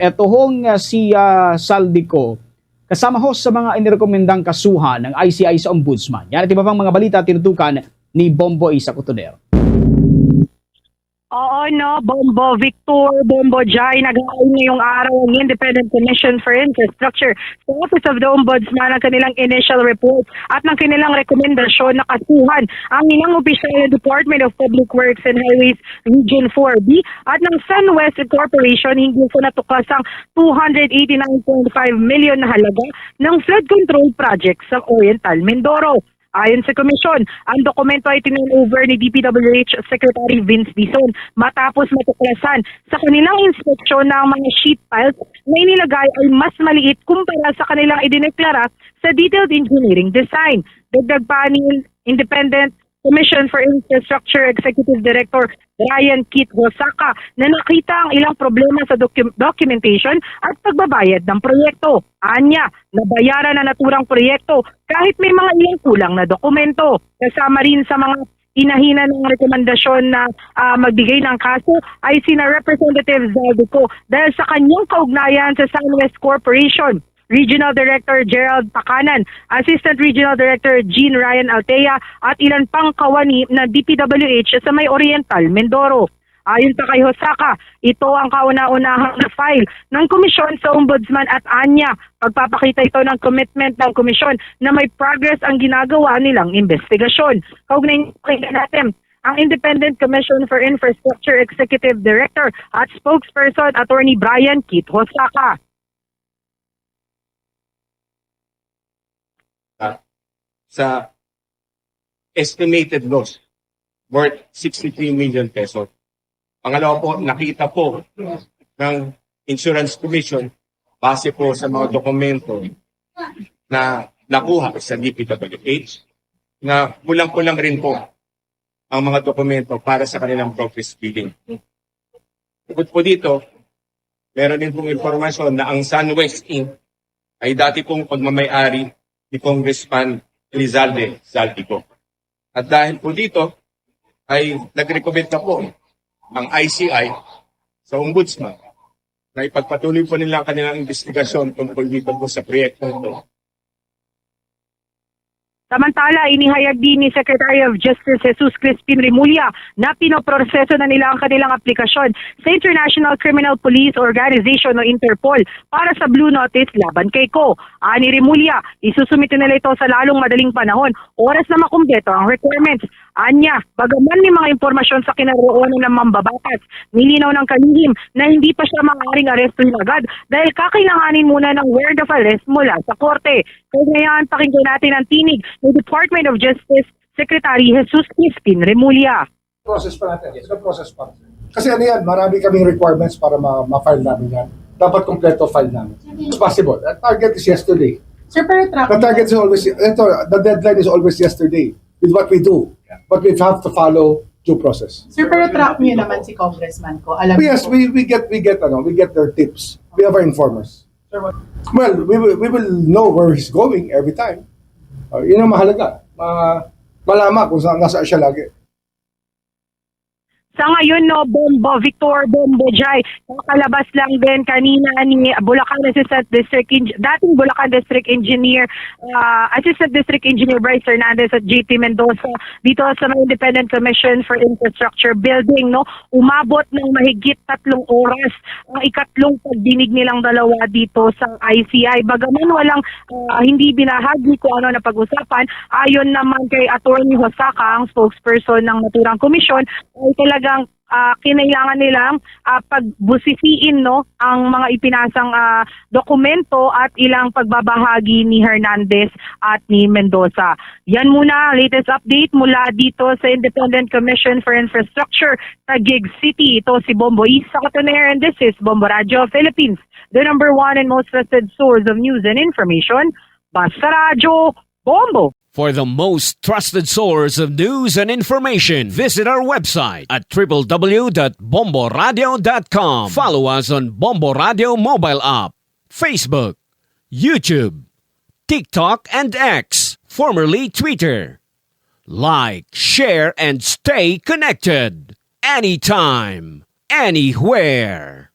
Ito hong si Saldico, kasama ho sa mga inirekomendang kasuhan ng ICI sa Ombudsman. Yan at iba pang mga balita tinutukan ni Bombo Isa Cotoner. Oo, no, Bombo Victor, Bombo Jai, nag-aay ngayong araw ang Independent Commission for Infrastructure sa Office of the Ombudsman ng kanilang initial report at ng kanilang rekomendasyon na kasuhan ang ilang opisyal ng Department of Public Works and Highways Region 4B at ng SunWest Corporation hinggil sa natuklasang 289.5 million na halaga ng flood control project sa Oriental Mindoro. Ayon sa komisyon, ang dokumento ay tinurnover ni DPWH Secretary Vince Dizon matapos matuklasan sa kanilang inspeksyon ng mga sheet piles na inilagay ay mas maliit kumpara sa kanilang idineklara sa detailed engineering design. Dagdag pa ni Independent Commission for Infrastructure Executive Director Ryan Kit Hosaka na nakita ang ilang problema sa documentation at pagbabayad ng proyekto. Anya, nabayaran na naturang proyekto kahit may mga ilang kulang na dokumento. Kasama rin sa mga inahina ng rekomendasyon na magbigay ng kaso ay sina Representative Zaldico dahil sa kanyang kaugnayan sa SunWest Corporation, Regional Director Gerald Pakanan, Assistant Regional Director Jean Ryan Altea at ilan pang kawani na DPWH sa may Oriental Mindoro. Ayon pa kay Hosaka, ito ang kauna-unahang na file ng komisyon sa Ombudsman at Anya. Pagpapakita ito ng commitment ng komisyon na may progress ang ginagawa nilang investigasyon. Kaugnay natin ang Independent Commission for Infrastructure Executive Director at Spokesperson Attorney Brian Kit Hosaka. Sa estimated loss worth 63 million pesos. Pangalawa po, nakita po ng Insurance Commission base po sa mga dokumento na nakuha sa DPWH na kulang-kulang rin po ang mga dokumento para sa kanilang progress billing. Bukod po dito, meron din pong informasyon na ang SunWest Inc. ay dati pong pagmamayari ni Congressman Lizalde Zaldico. At dahil po dito, ay nag-recommend na po ang ICI sa Ombudsman na ipagpatuloy po nila ang kanilang investigasyon tungkol dito po sa proyekto ito. Samantala, inihayag din ni Secretary of Justice Jesus Crispin Remulla na pinoproseso na nila ang kanilang aplikasyon sa International Criminal Police Organization o Interpol para sa Blue Notice laban kay Ko. Ani Remulla, isusumite nila ito sa lalong madaling panahon, oras na makumpleto ang requirements. Anya, bagaman may mga impormasyon sa kinaroonan ng mambabatas, nilinaw ng kalihim na hindi pa siya maaaring arestuhin agad dahil kakailanganin muna ng warrant of arrest mula sa korte. Kaya ngayon, pakinggan natin ang tinig ng Department of Justice Secretary Jesus Crispin Remulla. Process pa natin. Yes. Process pa. Kasi ano yan, marami kaming requirements para ma-file namin yan. Dapat kompleto file namin. It's possible. The target is yesterday. Sir, pero The target is always, the deadline is always yesterday with what we do. But we have to follow due process. Sir, pero track niyo naman si Congressman ko. Alam Yes, niyo po. we get their tips. We have our informers. Sir, what? Well, we will know where he's going every time. Yun ang mahalaga. Malaman kung saan nasa siya lagi. Sa ngayon, no, Bombo Victor, Bombo Jai, nakalabas lang din kanina ni Bulacan Assistant District dating Bulacan District Engineer, Assistant District Engineer Bryce Hernandez at JT Mendoza dito sa mga Independent Commission for Infrastructure Building, no, umabot ng mahigit 3 oras ang ikatlong pagdinig nilang dalawa dito sa ICI. Bagaman walang hindi binahagi kung ano na pag-usapan, ayon naman kay Attorney Hosaka, ang spokesperson ng naturang komisyon, ay talagang kinailangan nilang pagbusisiin, no, ang mga ipinasang dokumento at ilang pagbabahagi ni Hernandez at ni Mendoza. Yan muna, latest update mula dito sa Independent Commission for Infrastructure sa Taguig City. Ito si Bombo Isa Cotoner and this is Bombo Radio Philippines, the #1 and most trusted source of news and information. Basta Radio, Bombo! For the most trusted source of news and information, visit our website at www.bomboradio.com. Follow us on Bombo Radio mobile app, Facebook, YouTube, TikTok, and X, formerly Twitter. Like, share, and stay connected. Anytime, anywhere.